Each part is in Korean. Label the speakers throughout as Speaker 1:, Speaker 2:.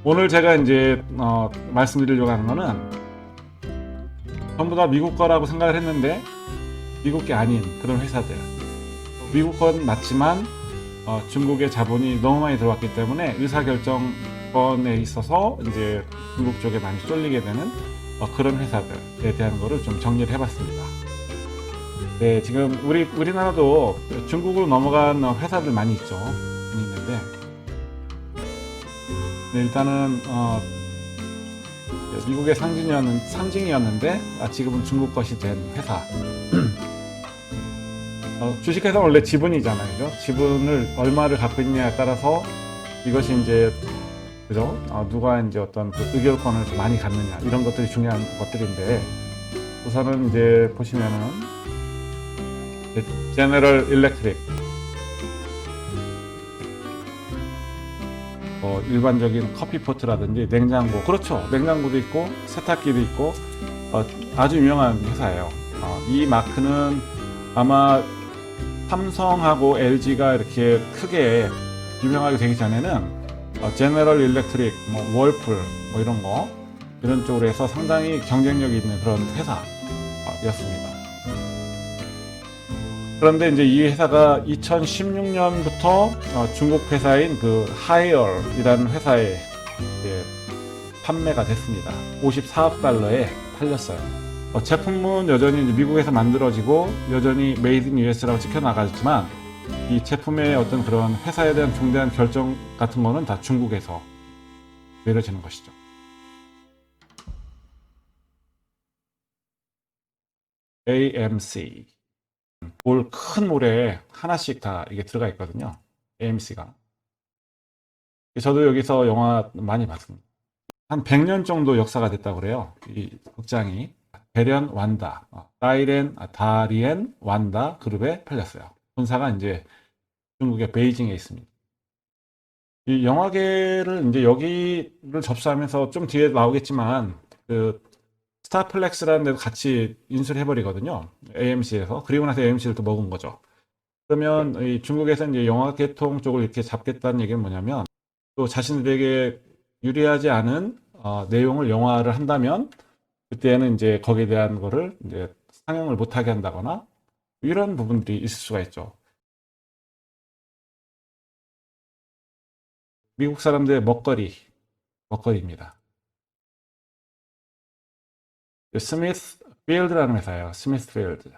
Speaker 1: 오늘 제가 이제 말씀드리려고 하는 거는 전부 다 미국 거라고 생각을 했는데 미국 게 아닌 그런 회사들. 미국 건 맞지만 중국의 자본이 너무 많이 들어왔기 때문에 의사결정권에 있어서 이제 중국 쪽에 많이 쏠리게 되는 그런 회사들에 대한 거를 좀 정리를 해봤습니다. 네, 지금 우리나라도 중국으로 넘어간 회사들 많이 있죠. 많이 있는데 네, 일단은 미국의 상징이었는데 지금은 중국 것이 된 회사. 주식회사 원래 지분이잖아요, 그죠? 지분을 얼마를 갖고 있냐에 따라서 이것이 이제 그죠? 누가 이제 어떤 그 의결권을 많이 갖느냐 이런 것들이 중요한 것들인데 우선은 이제 보시면은 제너럴 일렉트릭 일반적인 커피포트라든지 냉장고, 그렇죠, 냉장고도 있고 세탁기도 있고 아주 유명한 회사예요. 이 마크는 아마 삼성하고 LG가 이렇게 크게 유명하게 되기 전에는 제너럴 일렉트릭, 월풀 이런 쪽으로 해서 상당히 경쟁력이 있는 그런 회사였습니다. 그런데 이제 이 회사가 2016년부터 중국 회사인 그 하이얼이라는 회사에 판매가 됐습니다. 54억 달러에 팔렸어요. 제품은 여전히 이제 미국에서 만들어지고 여전히 메이드 인 US라고 찍혀 나가지만 이 제품의 어떤 그런 회사에 대한 중대한 결정 같은 거는 다 중국에서 내려지는 것이죠. AMC. 큰 몰에 하나씩 다 이게 들어가 있거든요. AMC가. 저도 여기서 영화 많이 봤습니다. 한 100년 정도 역사가 됐다고 그래요. 이 극장이. 베련 완다, 다리엔 완다 그룹에 팔렸어요. 본사가 이제 중국의 베이징에 있습니다. 이 영화계를 이제 여기를 접수하면서 좀 뒤에 나오겠지만 그 스타플렉스라는 데도 같이 인수를 해버리거든요. AMC에서. 그리고 나서 AMC를 또 먹은 거죠. 그러면 이 중국에서 이제 영화 계통 쪽을 이렇게 잡겠다는 얘기는 뭐냐면 또 자신들에게 유리하지 않은 내용을 영화를 한다면 그때는 이제 거기에 대한 거를 이제 상영을 못하게 한다거나 이런 부분들이 있을 수가 있죠. 미국 사람들의 먹거리입니다. 스미스 필드라는 회사예요. 스미스 필드.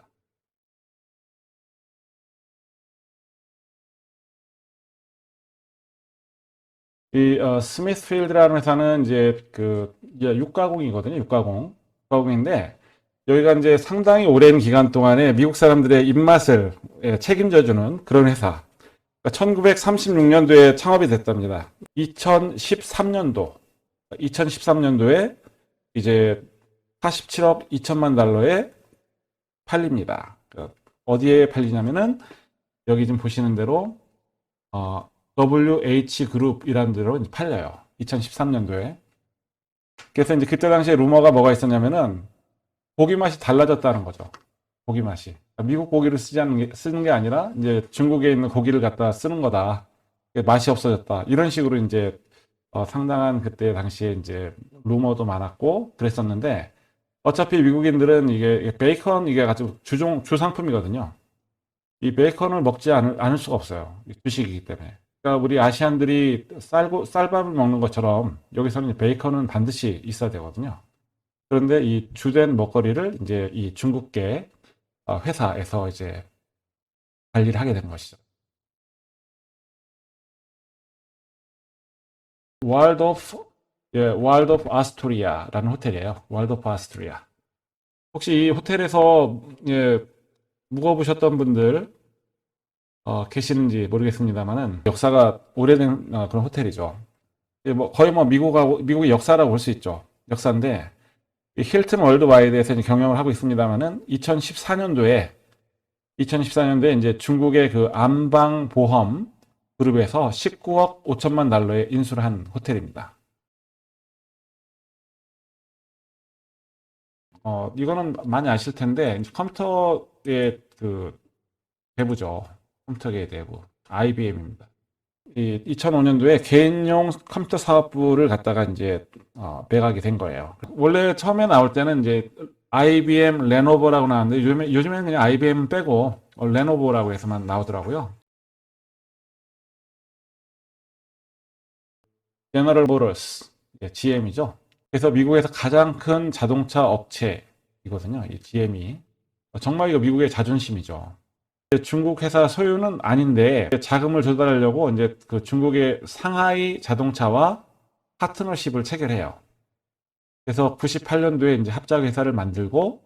Speaker 1: 이 스미스 필드라는 회사는 이제 그 이제 육가공이거든요. 육가공인데 여기가 이제 상당히 오랜 기간 동안에 미국 사람들의 입맛을 책임져주는 그런 회사. 1936년도에 창업이 됐답니다. 2013년도에 이제 47억 2천만 달러에 팔립니다. 어디에 팔리냐면은 여기 지금 보시는 대로 WH 그룹이라는 데로 팔려요. 2013년도에. 그래서 이제 그때 당시에 루머가 뭐가 있었냐면은 고기 맛이 달라졌다는 거죠. 고기 맛이. 미국 고기를 쓰는 게 아니라 이제 중국에 있는 고기를 갖다 쓰는 거다. 맛이 없어졌다. 이런 식으로 이제 상당한 그때 당시에 이제 루머도 많았고 그랬었는데 어차피 미국인들은 이게 베이컨 이게 아주 주상품이거든요. 이 베이컨을 먹지 않을 수가 없어요. 주식이기 때문에. 그러니까 우리 아시안들이 쌀밥을 먹는 것처럼 여기서는 베이컨은 반드시 있어야 되거든요. 그런데 이 주된 먹거리를 이제 이 중국계 회사에서 이제 관리를 하게 된 것이죠. 월드오프 월드오프 아스토리아라는 호텔이에요. 월드오프 아스토리아. 혹시 이 호텔에서 묵어보셨던 분들 계시는지 모르겠습니다만은 역사가 오래된 그런 호텔이죠. 뭐 거의 뭐 미국의 역사라고 볼 수 있죠. 역사인데 이 힐튼 월드와이드에서 이제 경영을 하고 있습니다만은 2014년도에 이제 중국의 그 안방보험 그룹에서 19억 5천만 달러에 인수를 한 호텔입니다. 이거는 많이 아실 텐데 컴퓨터의 그 대부죠. 컴퓨터계의 대부. IBM입니다. 이 2005년도에 개인용 컴퓨터 사업부를 갖다가 이제 매각이 된 거예요. 원래 처음에 나올 때는 이제 IBM 레노버라고 나왔는데 요즘에는 그냥 IBM 빼고 레노버라고 해서만 나오더라고요. 제너럴 모터스, GM이죠. 그래서 미국에서 가장 큰 자동차 업체이거든요. 이 GM이. 정말 이거 미국의 자존심이죠. 중국 회사 소유는 아닌데 자금을 조달하려고 이제 그 중국의 상하이 자동차와 파트너십을 체결해요. 그래서 98년도에 이제 합작 회사를 만들고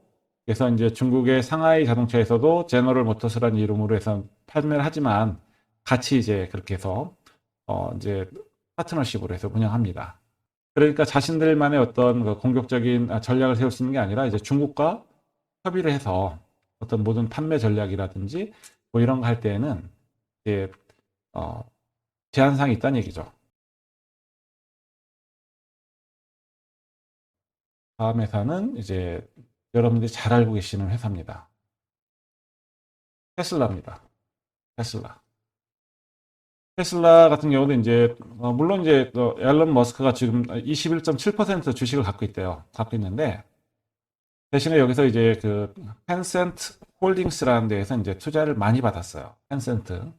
Speaker 1: 그래서 이제 중국의 상하이 자동차에서도 제너럴 모터스라는 이름으로 해서 판매를 하지만 같이 이제 그렇게 해서 이제 파트너십으로 해서 운영합니다. 그러니까 자신들만의 어떤 그 공격적인 전략을 세울 수 있는 게 아니라 이제 중국과 협의를 해서 어떤 모든 판매 전략이라든지 뭐 이런 거 할 때에는 이제 어, 제한사항이 있다는 얘기죠. 다음 회사는 이제 여러분들이 잘 알고 계시는 회사입니다. 테슬라입니다. 테슬라. 테슬라 같은 경우도 이제 물론 이제 앨런 머스크가 지금 21.7% 주식을 갖고 있대요. 갖고 있는데 대신에 여기서 이제 그 텐센트 홀딩스라는 데에서 이제 투자를 많이 받았어요. 텐센트.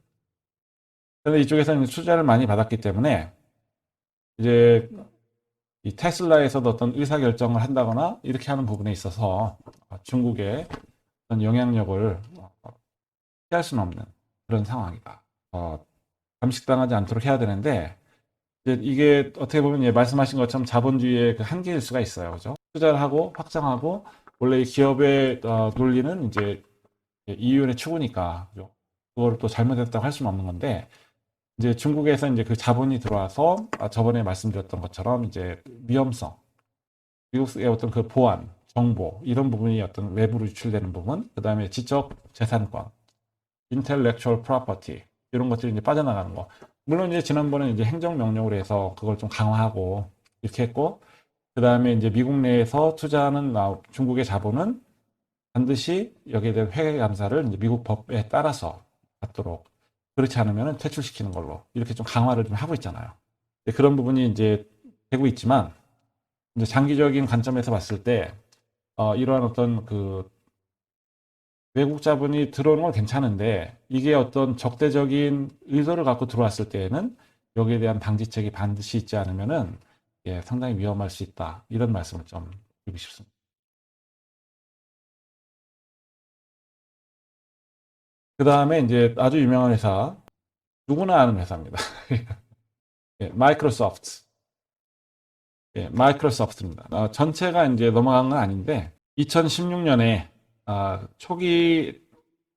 Speaker 1: 그런데 이쪽에서는 투자를 많이 받았기 때문에 이제 이 테슬라에서도 어떤 의사결정을 한다거나 이렇게 하는 부분에 있어서 중국의 어떤 영향력을 피할 수는 없는 그런 상황이다. 잠식당하지 않도록 해야 되는데 이제 이게 어떻게 보면 말씀하신 것처럼 자본주의의 그 한계일 수가 있어요. 그죠? 투자를 하고 확장하고 원래 이 기업의 논리는 이제 이윤의 추구니까 그죠? 그걸 또 잘못했다고 할 수는 없는 건데 이제 중국에서 이제 그 자본이 들어와서 저번에 말씀드렸던 것처럼 이제 위험성, 미국의 어떤 그 보안, 정보 이런 부분이 어떤 외부로 유출되는 부분, 그 다음에 지적 재산권, intellectual property 이런 것들이 이제 빠져나가는 거. 물론 이제 지난번에 이제 행정명령으로 해서 그걸 좀 강화하고 이렇게 했고, 그 다음에 이제 미국 내에서 투자하는 중국의 자본은 반드시 여기에 대한 회계 감사를 이제 미국 법에 따라서 받도록 그렇지 않으면 퇴출시키는 걸로 이렇게 좀 강화를 좀 하고 있잖아요. 그런 부분이 이제 되고 있지만 이제 장기적인 관점에서 봤을 때 이러한 어떤 그 외국 자본이 들어오는 건 괜찮은데 이게 어떤 적대적인 의도를 갖고 들어왔을 때에는 여기에 대한 방지책이 반드시 있지 않으면은 상당히 위험할 수 있다. 이런 말씀을 좀 드리고 싶습니다. 그 다음에 이제 아주 유명한 회사, 누구나 아는 회사입니다. 마이크로소프트. 마이크로소프트입니다. 전체가 이제 넘어간 건 아닌데 2016년에 초기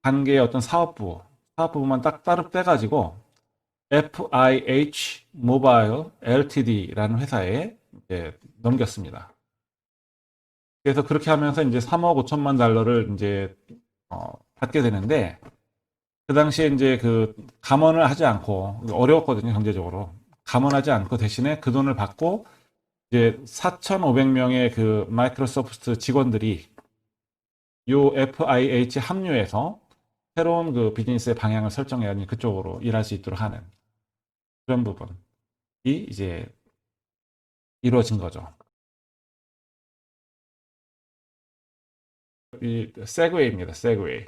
Speaker 1: 단계의 어떤 사업부만 딱 따로 빼가지고 FIH 모바일 LTD라는 회사에 이제 넘겼습니다. 그래서 그렇게 하면서 이제 3억 5천만 달러를 이제 받게 되는데 그 당시에 이제 그 감원을 하지 않고 어려웠거든요, 경제적으로. 감원하지 않고 대신에 그 돈을 받고 이제 4,500명의 그 마이크로소프트 직원들이 요 FIH 합류해서 새로운 그 비즈니스의 방향을 설정해야 그쪽으로 일할 수 있도록 하는 그런 부분이 이제 이루어진 거죠. 이 세그웨이입니다. 세그웨이.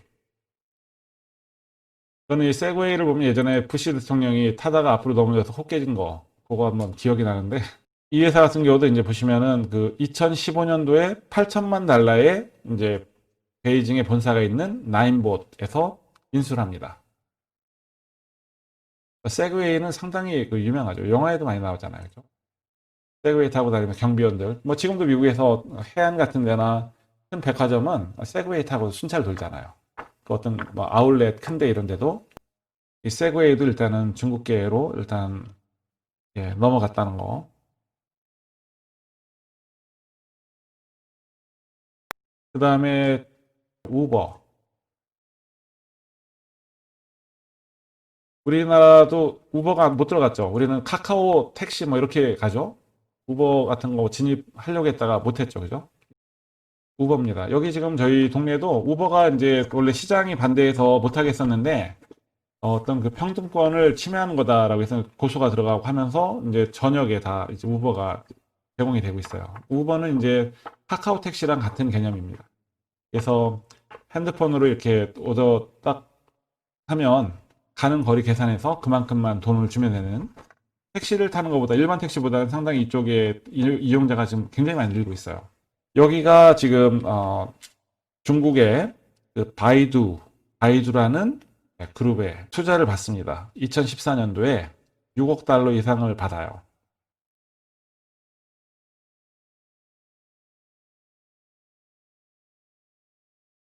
Speaker 1: 저는 이 세그웨이를 보면 예전에 부시 대통령이 타다가 앞으로 넘어져서 혹 깨진 거 그거 한번 기억이 나는데 이 회사 같은 경우도 이제 보시면은 그 2015년도에 8천만 달러의 이제 베이징에 본사가 있는 나인봇에서 인수를 합니다. 세그웨이는 상당히 그 유명하죠. 영화에도 많이 나오잖아요. 그죠? 세그웨이 타고 다니는 경비원들. 뭐 지금도 미국에서 해안 같은 데나 큰 백화점은 세그웨이 타고 순찰 돌잖아요. 그 어떤 뭐 아울렛 큰데 이런 데도 이 세그웨이도 일단은 중국계로 일단 넘어갔다는 거. 그 다음에 우버. 우리나라도 우버가 못 들어갔죠. 우리는 카카오 택시 뭐 이렇게 가죠. 우버 같은 거 진입하려고 했다가 못했죠. 그죠? 우버입니다. 여기 지금 저희 동네도 우버가 이제 원래 시장이 반대해서 못하겠었는데 어떤 그 평등권을 침해하는 거다라고 해서 고소가 들어가고 하면서 이제 전역에 다 이제 우버가 제공이 되고 있어요. 우버는 이제 카카오 택시랑 같은 개념입니다. 그래서 핸드폰으로 이렇게 오더 딱 하면 가는 거리 계산해서 그만큼만 돈을 주면 되는, 택시를 타는 것보다 일반 택시보다는 상당히 이쪽에 이용자가 지금 굉장히 많이 늘고 있어요. 여기가 지금 중국의 그 바이두라는 그룹에 투자를 받습니다. 2014년도에 6억 달러 이상을 받아요.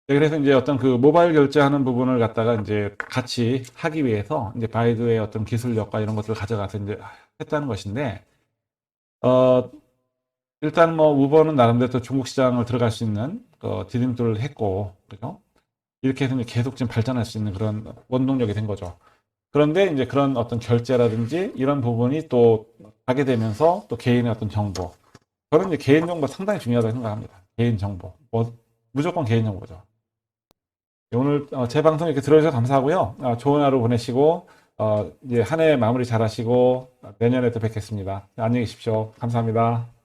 Speaker 1: 네, 그래서 이제 어떤 그 모바일 결제하는 부분을 갖다가 이제 같이 하기 위해서 이제 바이두의 어떤 기술력과 이런 것들을 가져가서 이제 했다는 것인데, 어, 일단 뭐 우버는 나름대로 또 중국 시장을 들어갈 수 있는 디딤돌을 했고, 그죠? 이렇게 해서 이제 계속 지금 발전할 수 있는 그런 원동력이 된 거죠. 그런데 이제 그런 어떤 결제라든지 이런 부분이 또 하게 되면서 또 개인의 어떤 정보, 저는 이제 개인 정보가 상당히 중요하다고 생각합니다. 개인 정보, 뭐 무조건 개인 정보죠. 오늘 제 방송 이렇게 들어주셔서 감사하고요. 좋은 하루 보내시고 이제 한 해 마무리 잘 하시고 내년에 또 뵙겠습니다. 안녕히 계십시오. 감사합니다.